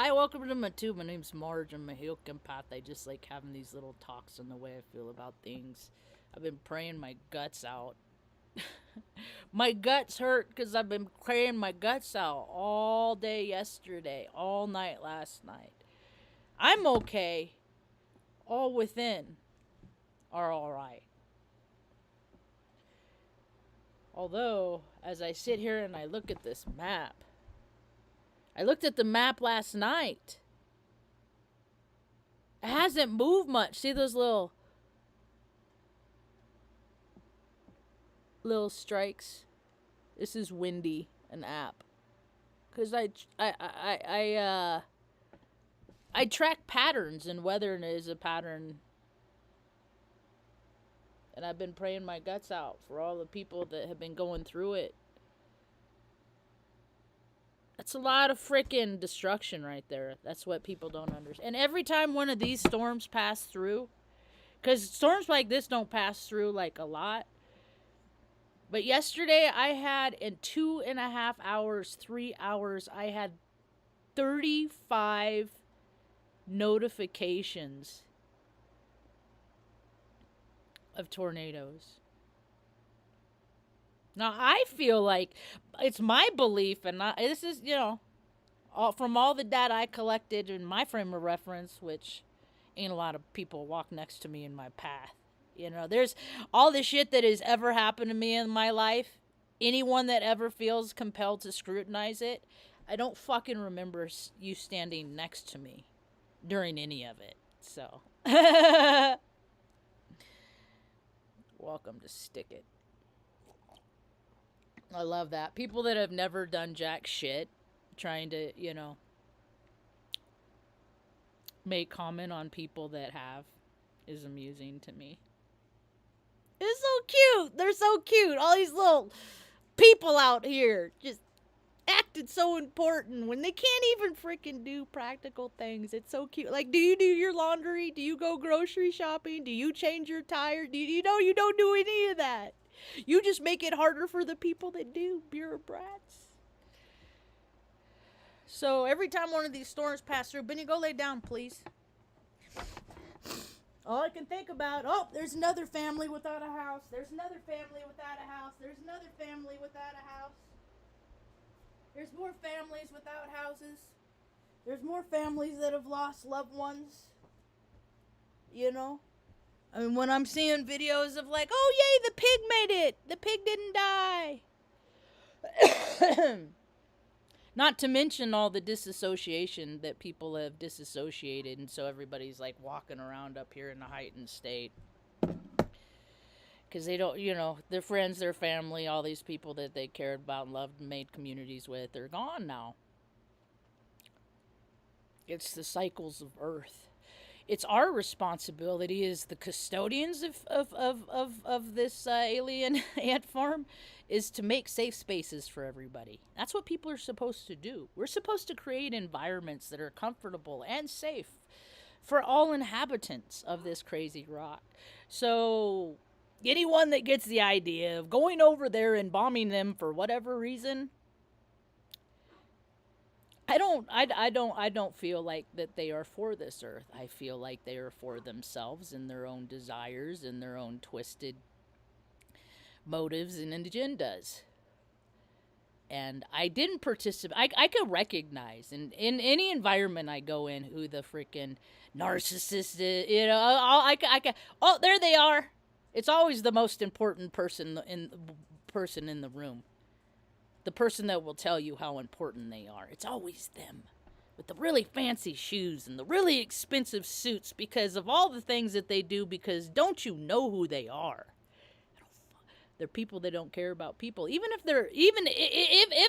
Hi, welcome to my tube. My name's Marge. I'm a heel empath. I just like having these little talks on the way I feel about things. I've been praying my guts out. My guts hurt because I've been praying my guts out all day yesterday, all night last night. I'm okay. All within are alright. Although, as I sit here and I look at this map, I looked at the map last night. It hasn't moved much. See those little strikes? This is Windy, an app. Cause I track patterns, and weather is a pattern. And I've been praying my guts out for all the people that have been going through it. That's a lot of freaking destruction right there. That's what people don't understand. And every time one of these storms pass through, because storms like this don't pass through like a lot. But yesterday I had in 2.5 hours, 3 hours, I had 35 notifications of tornadoes. Now I feel like it's my belief, and this is from all the data I collected in my frame of reference, which ain't a lot of people walk next to me in my path. There's all the shit that has ever happened to me in my life. Anyone that ever feels compelled to scrutinize it, I don't fucking remember you standing next to me during any of it. So, welcome to Stick It. I love that. People that have never done jack shit trying to, make comment on people that have is amusing to me. It's so cute. They're so cute. All these little people out here just acting so important when they can't even freaking do practical things. It's so cute. Like, do you do your laundry? Do you go grocery shopping? Do you change your tires? You don't do any of that. You just make it harder for the people that do, bureaucrats. So every time one of these storms pass through, Benny, go lay down, please. All I can think about, there's another family without a house. There's another family without a house. There's another family without a house. There's more families without houses. There's more families that have lost loved ones. I mean, when I'm seeing videos of like, oh, yay, the pig made it. The pig didn't die. Not to mention all the disassociation that people have disassociated. And so everybody's like walking around up here in a heightened state. Because they don't, their friends, their family, all these people that they cared about and loved and made communities with, they're gone now. It's the cycles of Earth. It's our responsibility as the custodians of this alien ant farm is to make safe spaces for everybody. That's what people are supposed to do. We're supposed to create environments that are comfortable and safe for all inhabitants of this crazy rock. So anyone that gets the idea of going over there and bombing them for whatever reason, I don't feel like that they are for this earth. I feel like they are for themselves and their own desires and their own twisted motives and agendas. And I didn't participate. I could recognize in any environment I go in who the freaking narcissist is. I can. Oh, there they are. It's always the most important person in the room. The person that will tell you how important they are. It's always them. With the really fancy shoes and the really expensive suits because of all the things that they do, because don't you know who they are? They're people that don't care about people. Even if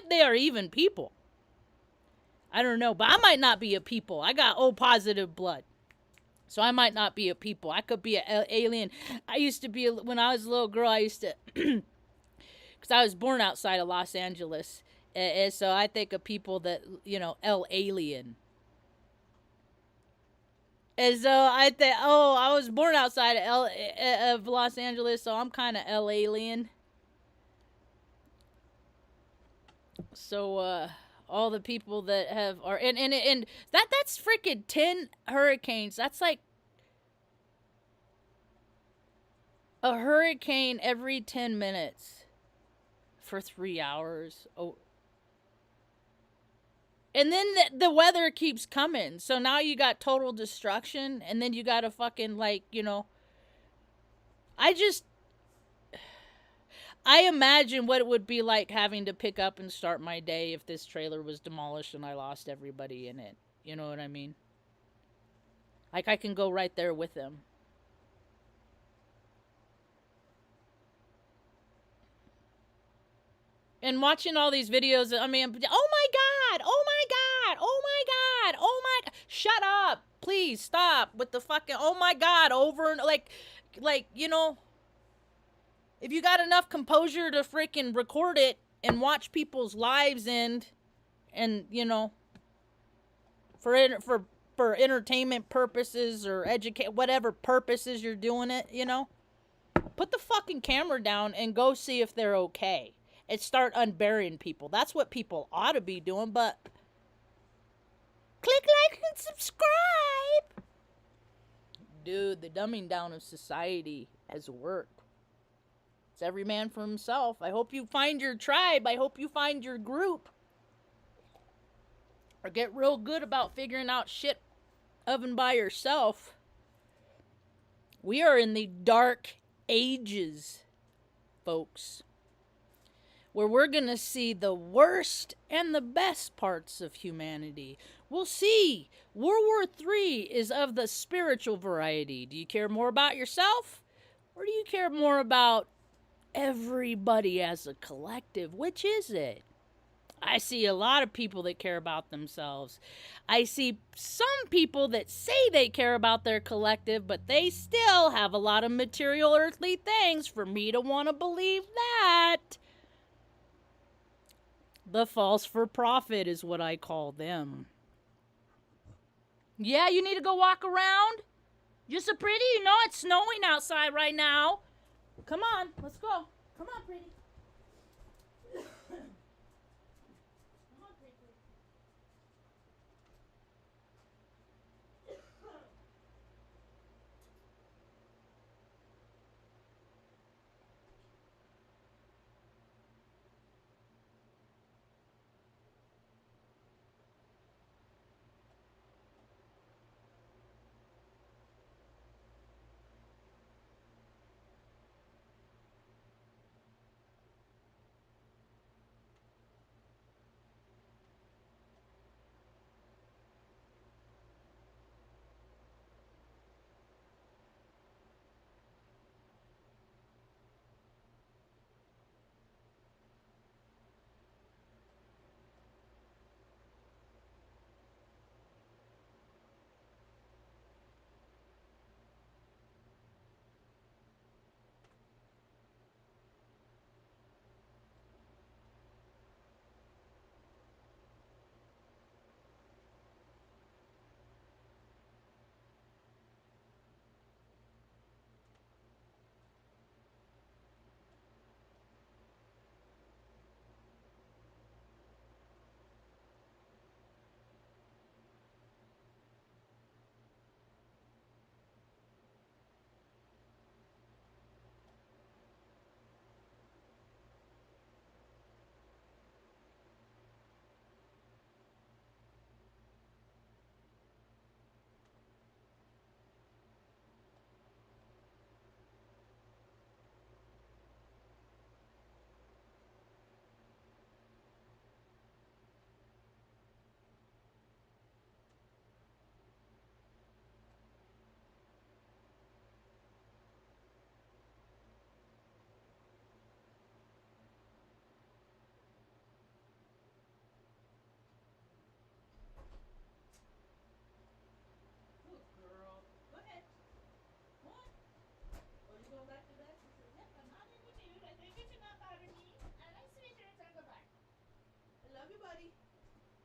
they are even people. I don't know, but I might not be a people. I got O positive blood. So I might not be a people. I could be an alien. I used to be, when I was a little girl, I used to... because I was born outside of Los Angeles, and so I think of people that, alien. And so I think, I was born outside of Los Angeles, so I'm kind of alien. So, all the people that are and that's freaking 10 hurricanes. That's like a hurricane every 10 minutes for 3 hours. Oh, and then the weather keeps coming. So now you got total destruction, and then you got to fucking, like, I just, I imagine what it would be like having to pick up and start my day if this trailer was demolished and I lost everybody in it. You know what I mean? Like, I can go right there with them. And watching all these videos, I mean, oh my God, oh my God, oh my God, oh my God. Shut up. Please stop with the fucking, oh my God, over and like, if you got enough composure to freaking record it and watch people's lives end, and, for entertainment purposes or educate, whatever purposes you're doing it, put the fucking camera down and go see if they're okay. And start unburying people. That's what people ought to be doing, but click like and subscribe. Dude, the dumbing down of society has worked. It's every man for himself. I hope you find your tribe. I hope you find your group. Or get real good about figuring out shit of and by yourself. We are in the dark ages, folks, where we're going to see the worst and the best parts of humanity. We'll see. World War III is of the spiritual variety. Do you care more about yourself? Or do you care more about everybody as a collective? Which is it? I see a lot of people that care about themselves. I see some people that say they care about their collective, but they still have a lot of material earthly things for me to want to believe that. The false for profit is what I call them. Yeah, you need to go walk around? You're so pretty. You know it's snowing outside right now. Come on, let's go. Come on, pretty.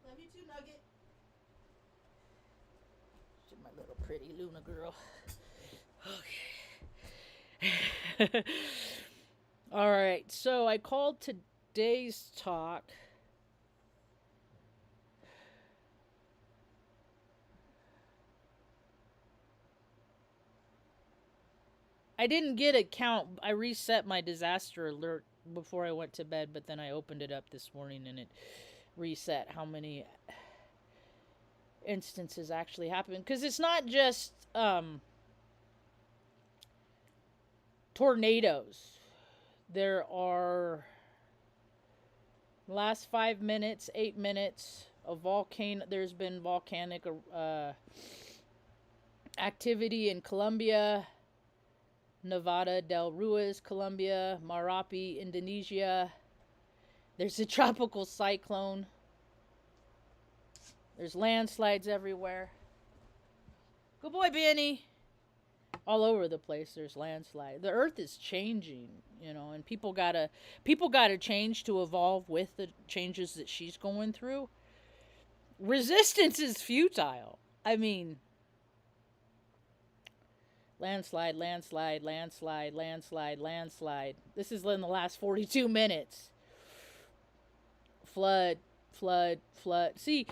Love you too, Nugget. She's my little pretty Luna girl. Okay. All right, so I called today's talk I didn't get a count. I reset my disaster alert before I went to bed, but then I opened it up this morning and it reset how many instances actually happened. Because it's not just tornadoes. There are last 5 minutes, 8 minutes of volcano. There's been volcanic activity in Colombia, Nevada del Ruiz, Colombia, Marapi, Indonesia. There's a tropical cyclone. There's landslides everywhere. Good boy, Benny. All over the place there's landslide. The earth is changing, and people gotta change to evolve with the changes that she's going through. Resistance is futile. I mean, landslide, landslide, landslide, landslide, landslide. This is in the last 42 minutes. Flood, flood, flood. See,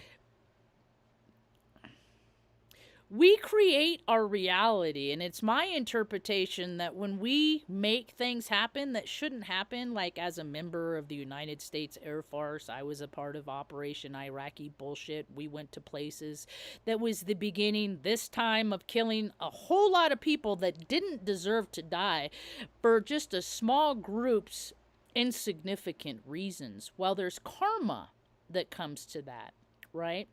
we create our reality, and it's my interpretation that when we make things happen that shouldn't happen, like as a member of the United States Air Force, I was a part of Operation Iraqi bullshit. We went to places that was the beginning this time of killing a whole lot of people that didn't deserve to die for just a small group's insignificant reasons. Well, there's karma that comes to that, right?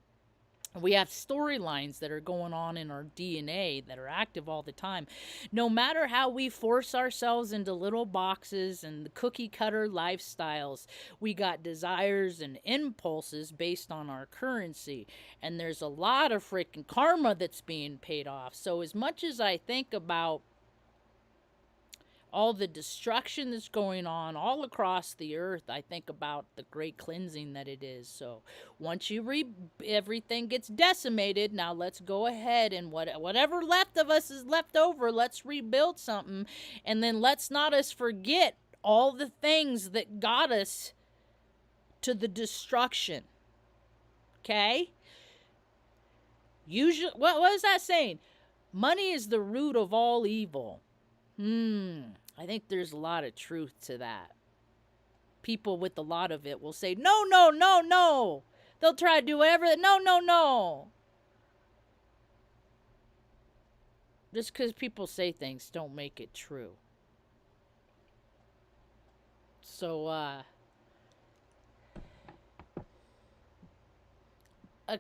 We have storylines that are going on in our DNA that are active all the time. No matter how we force ourselves into little boxes and the cookie cutter lifestyles, we got desires and impulses based on our currency. And there's a lot of freaking karma that's being paid off. So as much as I think about all the destruction that's going on all across the earth, I think about the great cleansing that it is. So once everything gets decimated, now let's go ahead and whatever left of us is left over, let's rebuild something. And then let's not us forget all the things that got us to the destruction. Okay? Usually, what is that saying? Money is the root of all evil. I think there's a lot of truth to that. People with a lot of it will say, no, no, no, no. They'll try to do whatever. No, no, no. Just because people say things don't make it true. So, a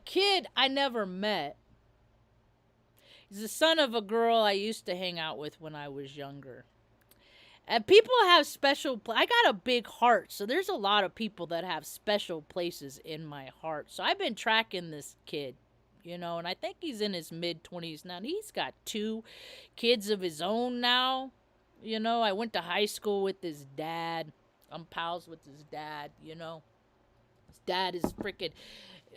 kid I never met. He's the son of a girl I used to hang out with when I was younger. And people have I got a big heart, so there's a lot of people that have special places in my heart. So I've been tracking this kid, and I think he's in his mid-20s now. He's got 2 kids of his own now. I went to high school with his dad. I'm pals with his dad, His dad is freaking,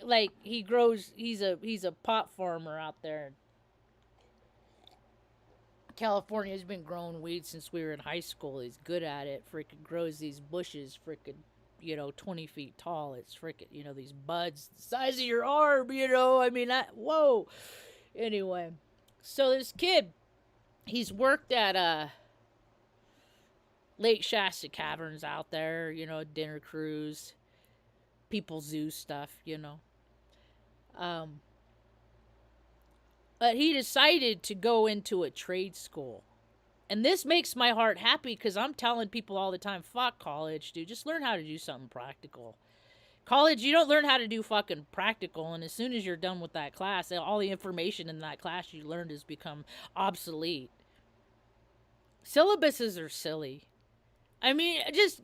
like, he's a pot farmer out there. California's been growing weed since we were in high school. He's good at it. Freaking grows these bushes, freaking, 20 feet tall. It's freaking, these buds the size of your arm, I mean, whoa. Anyway, so this kid, he's worked at Lake Shasta Caverns out there, dinner cruise, people zoo stuff, But he decided to go into a trade school. And this makes my heart happy because I'm telling people all the time, fuck college, dude. Just learn how to do something practical. College, you don't learn how to do fucking practical. And as soon as you're done with that class, all the information in that class you learned has become obsolete. Syllabuses are silly. I mean, just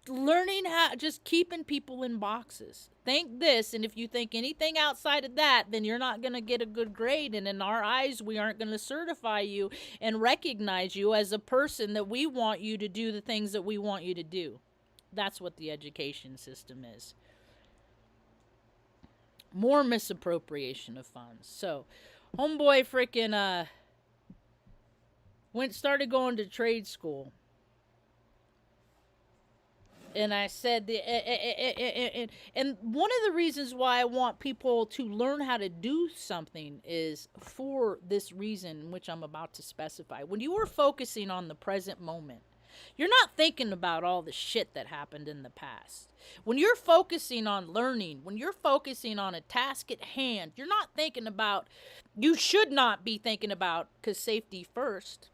learning how, just keeping people in boxes. Think this, and if you think anything outside of that, then you're not going to get a good grade. And in our eyes, we aren't going to certify you and recognize you as a person that we want you to do the things that we want you to do. That's what the education system is. More misappropriation of funds. So, homeboy freaking started going to trade school. And I said, and one of the reasons why I want people to learn how to do something is for this reason, which I'm about to specify. When you are focusing on the present moment, you're not thinking about all the shit that happened in the past. When you're focusing on learning, when you're focusing on a task at hand, you're not thinking about, you should not be thinking about, because safety first.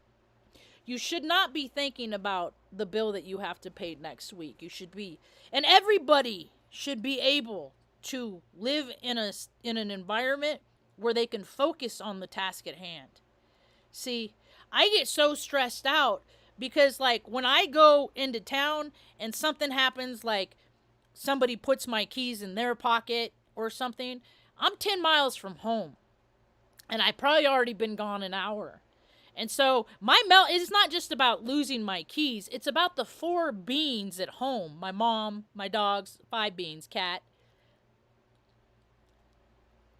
You should not be thinking about the bill that you have to pay next week. You should be, and everybody should be able to live in an environment where they can focus on the task at hand. See, I get so stressed out because, like, when I go into town and something happens, like somebody puts my keys in their pocket or something, I'm 10 miles from home and I probably already been gone an hour. And so my it's not just about losing my keys. It's about the 4 beings at home. My mom, my dogs, 5 beings, cat.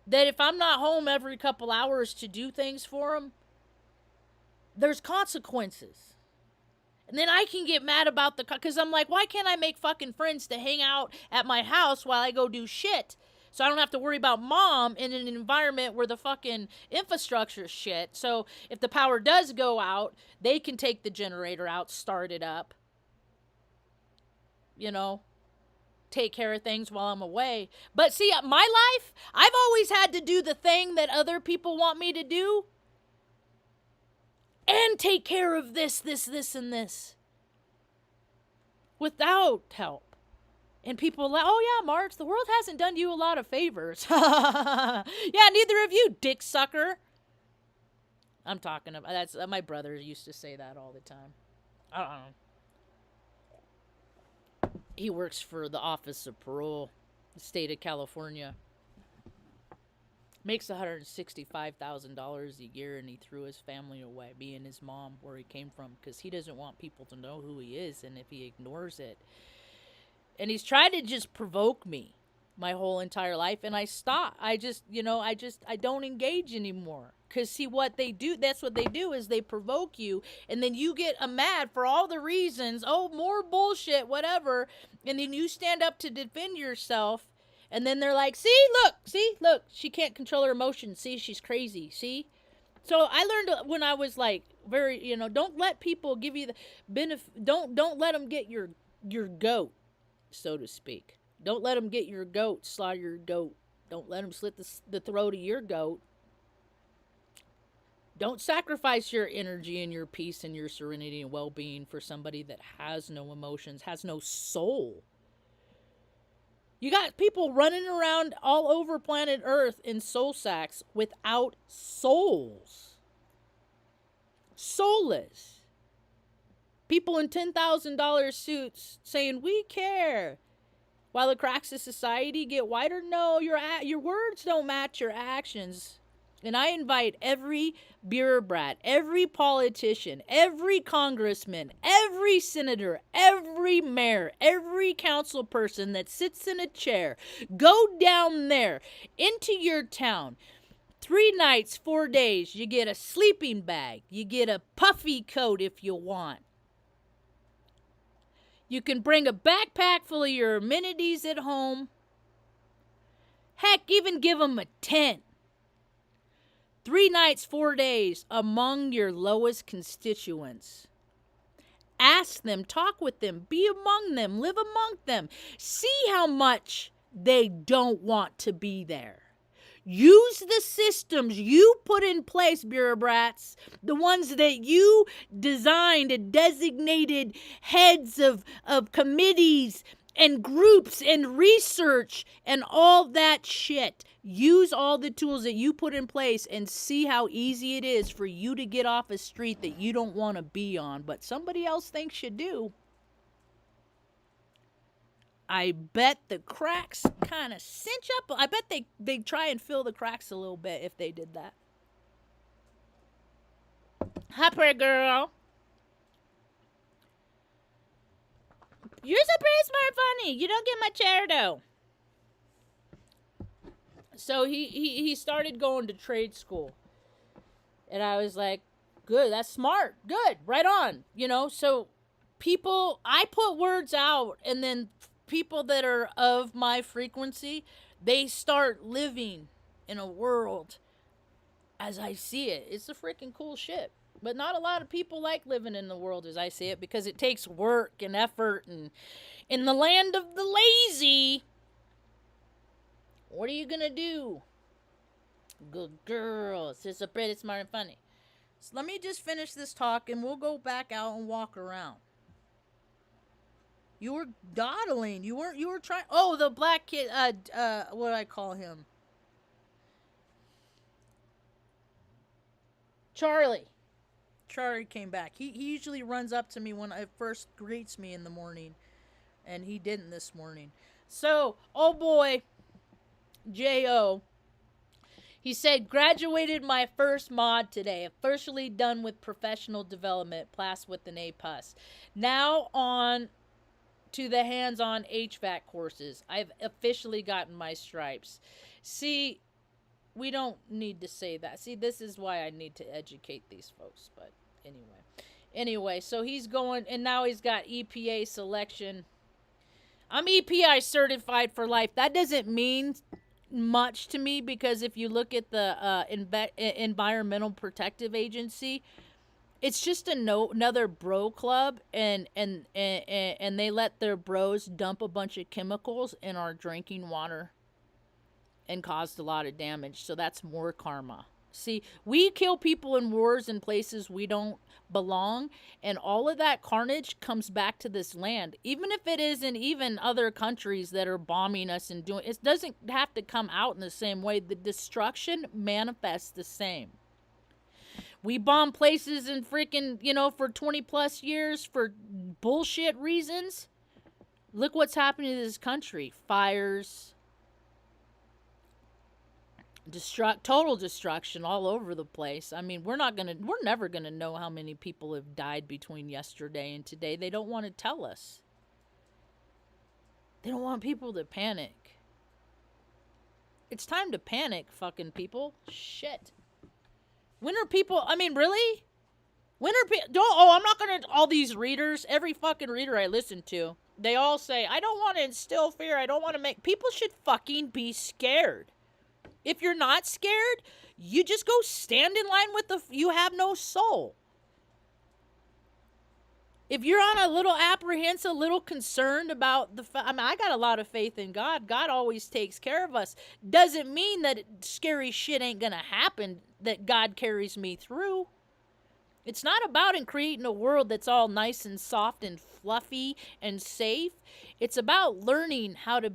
That if I'm not home every couple hours to do things for them, there's consequences. And then I can get mad about because I'm like, why can't I make fucking friends to hang out at my house while I go do shit? So I don't have to worry about mom in an environment where the fucking infrastructure is shit. So if the power does go out, they can take the generator out, start it up. You know, take care of things while I'm away. But see, my life, I've always had to do the thing that other people want me to do. And take care of this, and this. Without help. And people are like, oh yeah, Marge, the world hasn't done you a lot of favors. Yeah, neither of you, dick sucker. I'm talking about, that's, my brother used to say that all the time. I don't know. He works for the Office of Parole, the state of California. Makes $165,000 a year, and he threw his family away, me and his mom, where he came from, because he doesn't want people to know who he is, and if he ignores it. And he's tried to just provoke me my whole entire life, and I stop. I don't engage anymore. Because see, what they do, that's what they do, is they provoke you, and then you get mad for all the reasons, oh, more bullshit, whatever, and then you stand up to defend yourself, and then they're like, see, look, she can't control her emotions, see, she's crazy, see? So I learned when I was like, very, don't let people give you the benefit, don't let them get your goat, so to speak. Don't let them get your goat, slaughter your goat. Don't let them slit the throat of your goat. Don't sacrifice your energy and your peace and your serenity and well-being for somebody that has no emotions, has no soul. You got people running around all over planet Earth in soul sacks without souls. Soulless. People in $10,000 suits saying, we care. While the cracks of society get wider, no, your words don't match your actions. And I invite every bureaucrat, every politician, every congressman, every senator, every mayor, every council person that sits in a chair, go down there into your town. 3 nights, 4 days, you get a sleeping bag. You get a puffy coat if you want. You can bring a backpack full of your amenities at home. Heck, even give them a tent. 3 nights, 4 days among your lowest constituents. Ask them, talk with them, be among them, live among them. See how much they don't want to be there. Use the systems you put in place, bureaucrats, the ones that you designed and designated heads of committees and groups and research and all that shit. Use all the tools that you put in place and see how easy it is for you to get off a street that you don't want to be on, but somebody else thinks you do. I bet the cracks kind of cinch up. I bet they'd try and fill the cracks a little bit if they did that. Hi, pretty girl. You're so pretty, smart, funny. You don't get my chair, though. So he started going to trade school. And I was like, good, that's smart. Good, right on. So I put words out, and then people that are of my frequency, they start living in a world as I see it. It's a freaking cool shit. But not a lot of people like living in the world as I see it because it takes work and effort, and in the land of the lazy, what are you gonna do? Good girl. It's a pretty smart and funny. So let me just finish this talk and we'll go back out and walk around. You were dawdling. You were trying. Oh, the black kid. What do I call him? Charlie. Charlie came back. He usually runs up to me when I first greets me in the morning, and he didn't this morning. So, oh boy, J.O., he said, graduated my first mod today. Officially done with professional development, plus with an A+. Now on to the hands-on HVAC courses. I've officially gotten my stripes. See, we don't need to say that. See, this is why I need to educate these folks. But anyway, so he's going, and now he's got EPA selection. I'm EPI certified for life. That doesn't mean much to me because if you look at the Environmental Protective Agency, it's just another bro club, and they let their bros dump a bunch of chemicals in our drinking water and caused a lot of damage. So that's more karma. See, we kill people in wars in places we don't belong, and all of that carnage comes back to this land. Even if it isn't even other countries that are bombing us and doing it, doesn't have to come out in the same way. The destruction manifests the same. We bomb places in freaking, for 20 plus years for bullshit reasons. Look what's happening to this country. Fires, total destruction all over the place. I mean, we're never gonna know how many people have died between yesterday and today. They don't want to tell us. They don't want people to panic. It's time to panic, fucking people. Shit. When are people, really? When are people, I'm not gonna, all these readers, every fucking reader I listen to, they all say, I don't want to instill fear, I don't want to people should fucking be scared. If you're not scared, you just go stand in line with you have no soul. If you're on a little apprehensive, a little concerned about I got a lot of faith in God. God always takes care of us. Doesn't mean that scary shit ain't gonna happen, that God carries me through. It's not about creating a world that's all nice and soft and fluffy and safe. It's about learning how to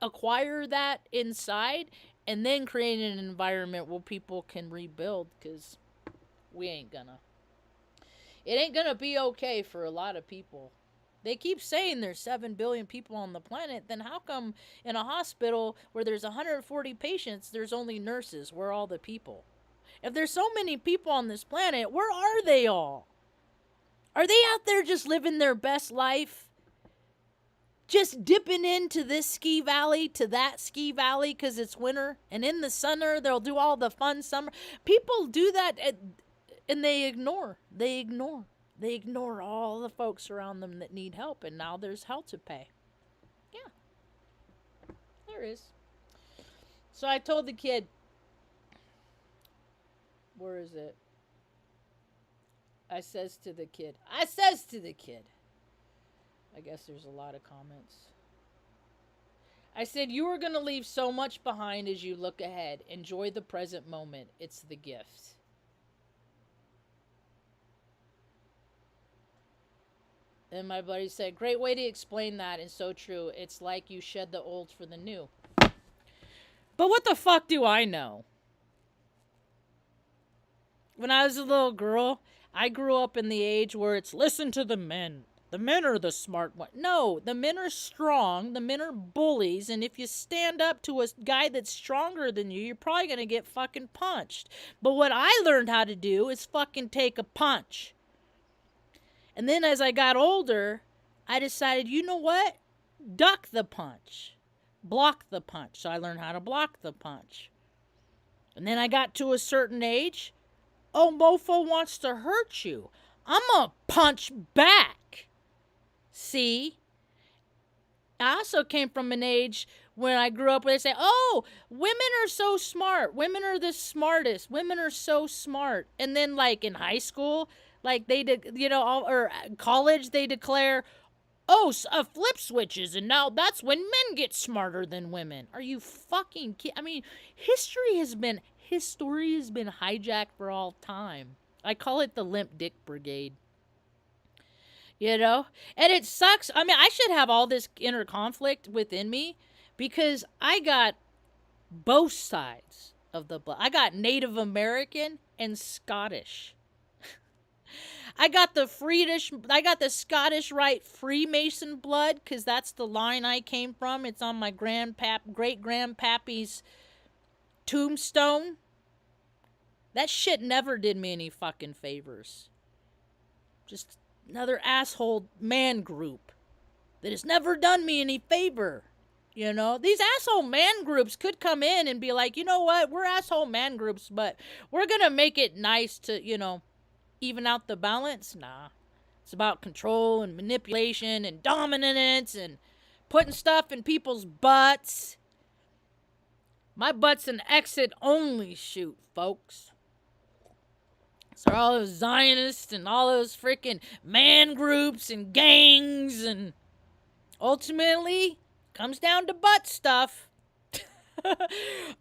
acquire that inside and then creating an environment where people can rebuild, because we ain't gonna. It ain't gonna be okay for a lot of people. They keep saying there's 7 billion people on the planet, then how come in a hospital where there's 140 patients, there's only nurses? Where are all the people? If there's so many people on this planet, where are they all? Are they out there just living their best life? Just dipping into this ski valley to that ski valley because it's winter, and in the summer they'll do all the fun summer. People do that, and they ignore all the folks around them that need help, and now there's hell to pay. Yeah, there is. So I told the kid, where is it? I says to the kid, I guess there's a lot of comments. I said, you are going to leave so much behind as you look ahead. Enjoy the present moment. It's the gift. And my buddy said, great way to explain that, and so true. It's like you shed the old for the new. But what the fuck do I know? When I was a little girl, I grew up in the age where it's listen to the men. The men are the smart ones. No, the men are strong. The men are bullies. And if you stand up to a guy that's stronger than you, you're probably going to get fucking punched. But what I learned how to do is fucking take a punch. And then as I got older, I decided, you know what? Duck the punch. Block the punch. So I learned how to block the punch. And then I got to a certain age. Oh, mofo wants to hurt you. I'm going to punch back. See? I also came from an age when I grew up where they say, oh, women are so smart. Women are the smartest. Women are so smart. And then, like, in high school, like, or college, they declare, oh, flip switches, and now that's when men get smarter than women. Are you fucking kidding? I mean, history has been hijacked for all time. I call it the limp dick brigade. You know? And it sucks. I mean, I should have all this inner conflict within me because I got both sides of the blood. I got Native American and Scottish. I got the Scottish Rite Freemason blood because that's the line I came from. It's on my great grandpappy's tombstone. That shit never did me any fucking favors. Just another asshole man group that has never done me any favor. You know, these asshole man groups could come in and be like, you know what, we're asshole man groups, but we're gonna make it nice to, even out the balance. Nah. It's about control and manipulation and dominance and putting stuff in people's butts. My butt's an exit only shoot, folks. So all those Zionists and all those freaking man groups and gangs, and ultimately comes down to butt stuff.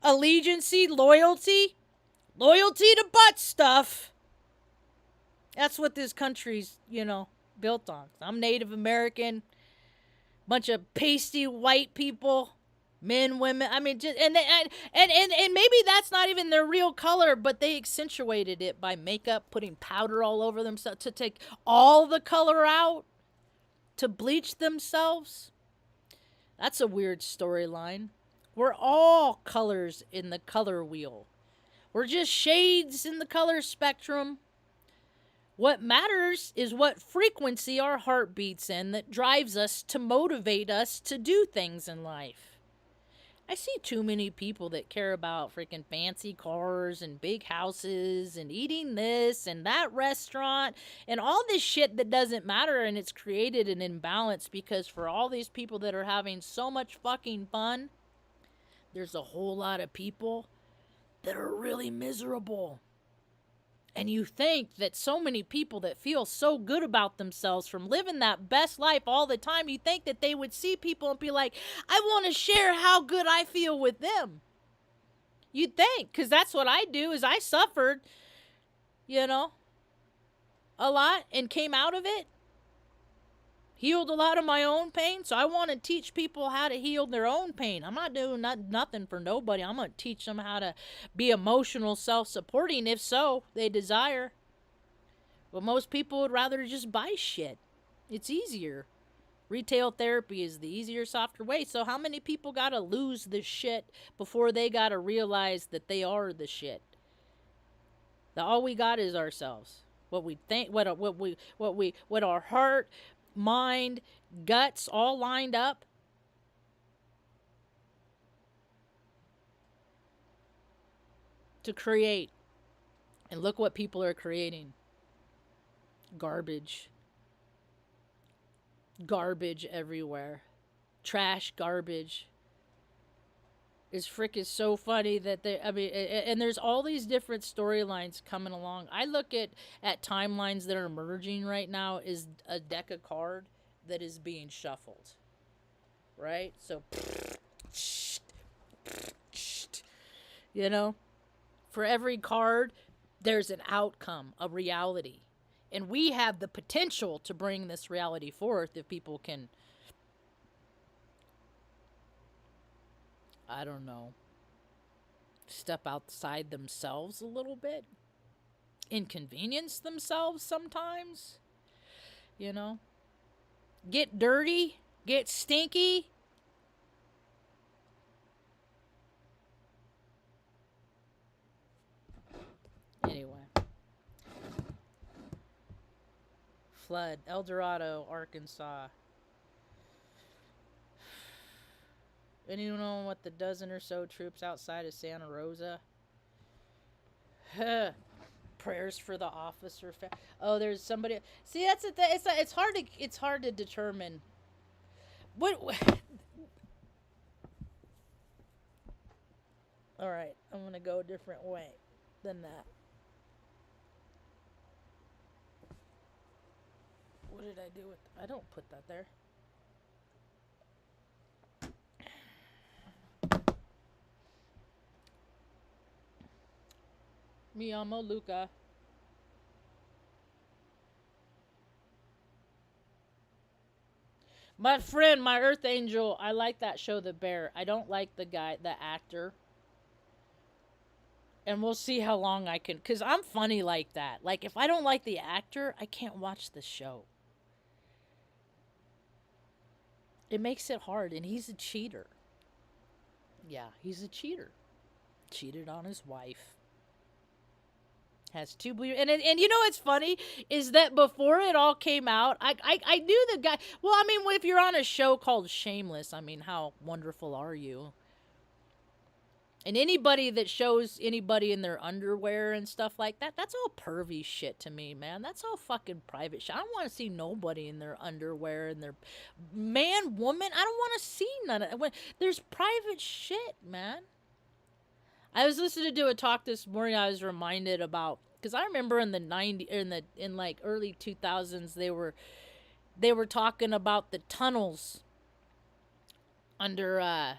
Allegiancy, loyalty to butt stuff. That's what this country's, built on. I'm Native American, bunch of pasty white people, men, women. I mean, just and maybe that's not even their real color, but they accentuated it by makeup, putting powder all over themselves to take all the color out, to bleach themselves. That's a weird storyline. We're all colors in the color wheel. We're just shades in the color spectrum. What matters is what frequency our heart beats in that drives us to motivate us to do things in life. I see too many people that care about freaking fancy cars and big houses and eating this and that restaurant and all this shit that doesn't matter, and it's created an imbalance because for all these people that are having so much fucking fun, there's a whole lot of people that are really miserable. And you think that so many people that feel so good about themselves from living that best life all the time, you think that they would see people and be like, I want to share how good I feel with them. You'd think, because that's what I do, is I suffered, a lot and came out of it. Healed a lot of my own pain, so I want to teach people how to heal their own pain. I'm not doing nothing for nobody. I'm going to teach them how to be emotional self-supporting, if so, they desire. But most people would rather just buy shit. It's easier. Retail therapy is the easier, softer way. So how many people got to lose the shit before they got to realize that they are the shit? That all we got is ourselves. What we think, what our heart, mind, guts all lined up. To create. And look what people are creating. Garbage. Garbage everywhere. Trash, garbage. Is so funny that and there's all these different storylines coming along. I look at timelines that are emerging right now is a deck of card that is being shuffled. Right? So, for every card, there's an outcome, a reality. And we have the potential to bring this reality forth if people can, I don't know, step outside themselves a little bit. Inconvenience themselves sometimes. Get dirty. Get stinky. Anyway. Flood. El Dorado, Arkansas. Anyone know what the dozen or so troops outside of Santa Rosa? Prayers for the officer. Oh, there's somebody. See, that's the thing. It's hard to determine what. All right, I'm gonna go a different way than that. What did I do with? I don't put that there. Mi amo Luca. My friend, my Earth Angel, I like that show, The Bear. I don't like the guy, the actor. And we'll see how long I can. Because I'm funny like that. Like, if I don't like the actor, I can't watch the show. It makes it hard. And he's a cheater. Yeah, he's a cheater. Cheated on his wife. Has two blue, and you know what's funny is that before it all came out, I knew the guy. Well, I mean, if you're on a show called Shameless, I mean, how wonderful are you? And anybody that shows anybody in their underwear and stuff like that, that's all pervy shit to me, man. That's all fucking private shit. I don't want to see nobody in their underwear and their man, woman. I don't want to see none of it. There's private shit, man. I was listening to a talk this morning. I was reminded about, because I remember in the in like early 2000s they were talking about the tunnels under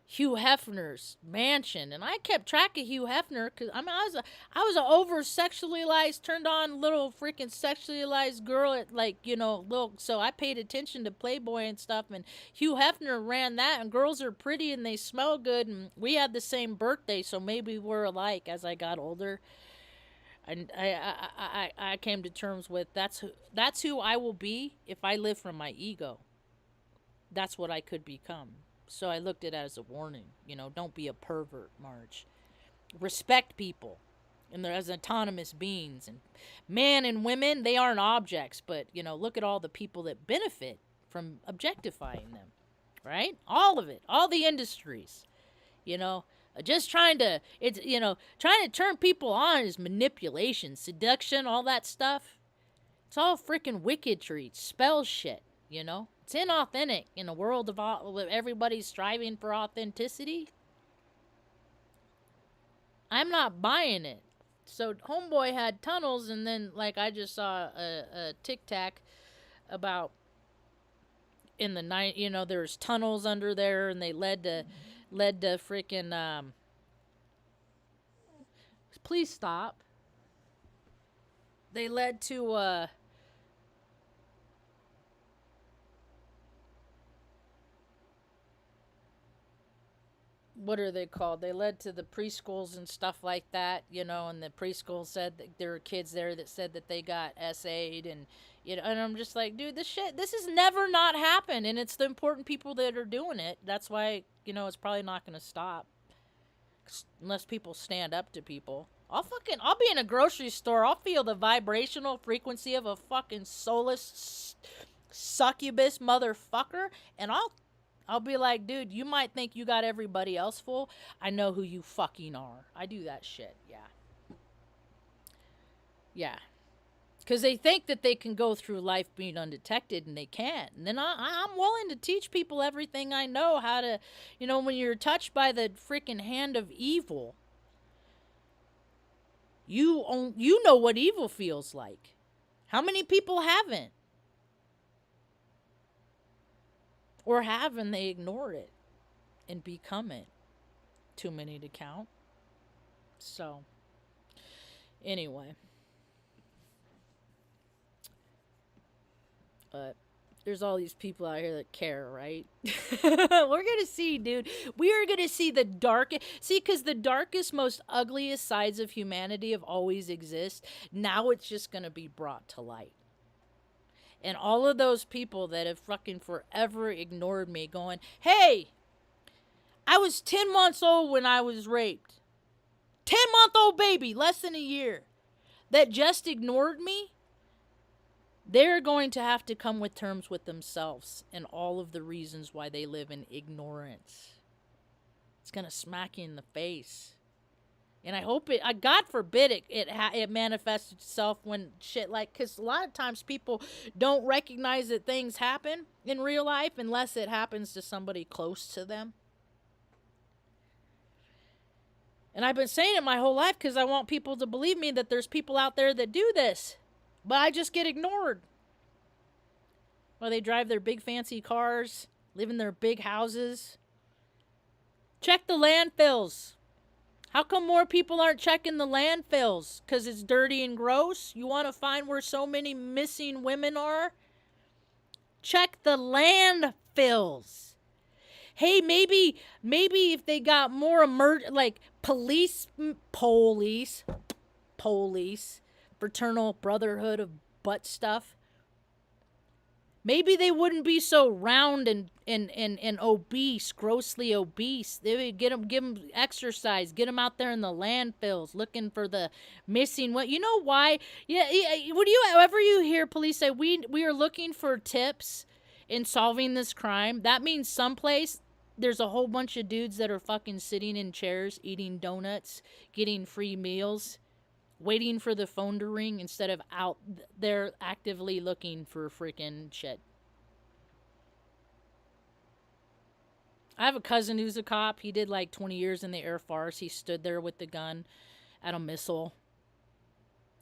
Hugh Hefner's mansion, and I kept track of Hugh Hefner because I mean I was an over sexualized, turned on little freaking sexualized girl at like little, so I paid attention to Playboy and stuff, and Hugh Hefner ran that, and girls are pretty and they smell good, and we had the same birthday, so maybe we're alike. As I got older, and I came to terms with that's who I will be if I live from my ego. That's what I could become. So I looked at it as a warning. Don't be a pervert, Marge. Respect people. And they're as autonomous beings. And men and women, they aren't objects. But, look at all the people that benefit from objectifying them. Right? All of it. All the industries. Just trying to turn people on is manipulation, seduction, all that stuff. It's all freaking wicketry, spell shit, It's inauthentic in a world of everybody's striving for authenticity. I'm not buying it. So homeboy had tunnels, and then like I just saw a tic tac about in the night. There's tunnels under there, and they led to freaking. Please stop. They led to what are they called? They led to the preschools and stuff like that, and the preschool said that there were kids there that said that they got SA'd, and and I'm just like, dude, this has never not happened, and it's the important people that are doing it. That's why, it's probably not going to stop unless people stand up to people. I'll be in a grocery store. I'll feel the vibrational frequency of a fucking soulless succubus motherfucker, and I'll be like, dude, you might think you got everybody else full. I know who you fucking are. I do that shit. Yeah. Yeah. Because they think that they can go through life being undetected, and they can't. And then I'm willing to teach people everything I know how to, when you're touched by the freaking hand of evil, you know what evil feels like. How many people haven't? Or have, and they ignore it and become it. Too many to count. So, anyway. But there's all these people out here that care, right? We're going to see, dude. We are going to see the darkest. See, because the darkest, most ugliest sides of humanity have always existed. Now it's just going to be brought to light. And all of those people that have fucking forever ignored me going, hey, I was 10 months old when I was raped. 10-month-old baby, less than a year. That just ignored me. They're going to have to come with terms with themselves and all of the reasons why they live in ignorance. It's going to smack you in the face. And I hope it, God forbid it manifests itself when shit like, because a lot of times people don't recognize that things happen in real life unless it happens to somebody close to them. And I've been saying it my whole life because I want people to believe me that there's people out there that do this. But I just get ignored. Well, they drive their big fancy cars, live in their big houses. Check the landfills. How come more people aren't checking the landfills? Because it's dirty and gross? You want to find where so many missing women are? Check the landfills. Hey, maybe if they got more like police, fraternal brotherhood of butt stuff, maybe they wouldn't be so round and obese, grossly obese. They would give them exercise, get them out there in the landfills looking for the missing. What, you know why? Yeah. Would you ever hear police say we are looking for tips in solving this crime? That means someplace there's a whole bunch of dudes that are fucking sitting in chairs, eating donuts, getting free meals, waiting for the phone to ring instead of out there actively looking for freaking shit. I have a cousin who's a cop. He did like 20 years in the Air Force. He stood there with the gun at a missile.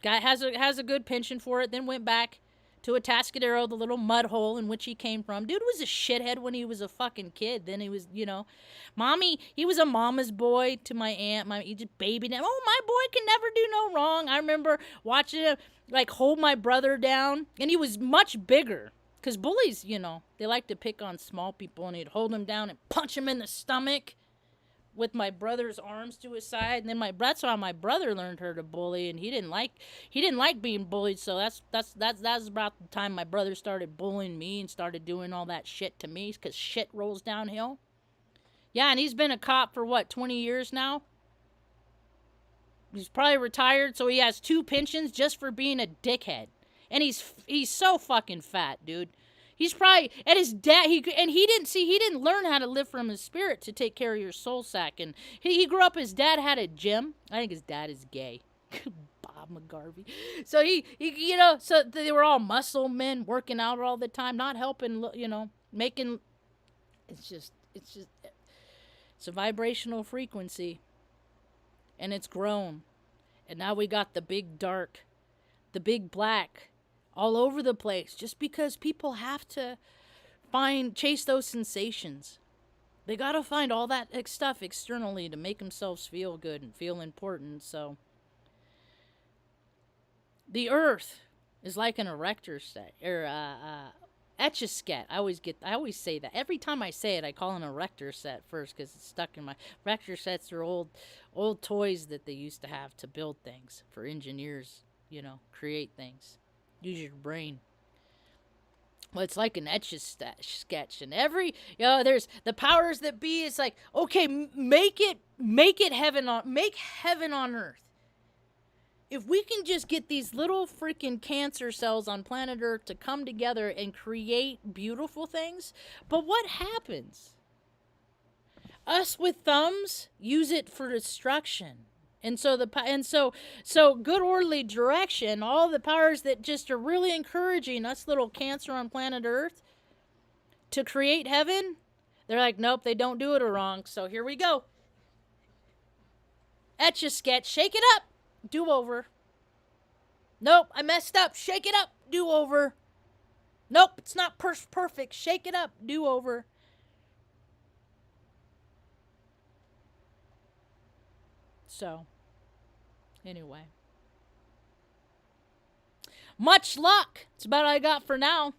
Guy has a good pension for it, then went back to Atascadero, the little mud hole in which he came from. Dude was a shithead when he was a fucking kid. Then he was, mommy, he was a mama's boy to my aunt. He just babied him. Oh, my boy can never do no wrong. I remember watching him, like, hold my brother down. And he was much bigger. Because bullies, they like to pick on small people. And he'd hold him down and punch him in the stomach with my brother's arms to his side. And then that's how my brother learned her to bully, and he didn't like being bullied. So that's about the time my brother started bullying me and started doing all that shit to me, because shit rolls downhill. Yeah, and he's been a cop for 20 years now. He's probably retired, so he has 2 pensions just for being a dickhead. And he's so fucking fat, dude. He's probably, and his dad, he didn't learn how to live from his spirit to take care of your soul sack. And he grew up, his dad had a gym. I think his dad is gay. Bob McGarvey. So so they were all muscle men working out all the time, not helping, making, it's a vibrational frequency. And it's grown. And now we got the big dark, the big black, all over the place, just because people have to chase those sensations. They gotta find all that stuff externally to make themselves feel good and feel important. So the earth is like an erector set, or etch-a-sketch. I always say that. Every time I say it, I call an erector set first because it's stuck in my. Erector sets are old toys that they used to have to build things for engineers, create things. Use your brain. Well, it's like an etch-a-sketch, and there's the powers that be. It's like, okay, make heaven on earth. If we can just get these little freaking cancer cells on planet Earth to come together and create beautiful things, but what happens? Us with thumbs use it for destruction. And so good orderly direction, all the powers that just are really encouraging us little cancer on planet Earth to create heaven, they're like, nope, they don't do it wrong. So here we go. Etch-a-sketch, shake it up, do over. Nope, I messed up, shake it up, do over. Nope, it's not perfect, shake it up, do over. So, anyway. Much luck. It's about all I got for now.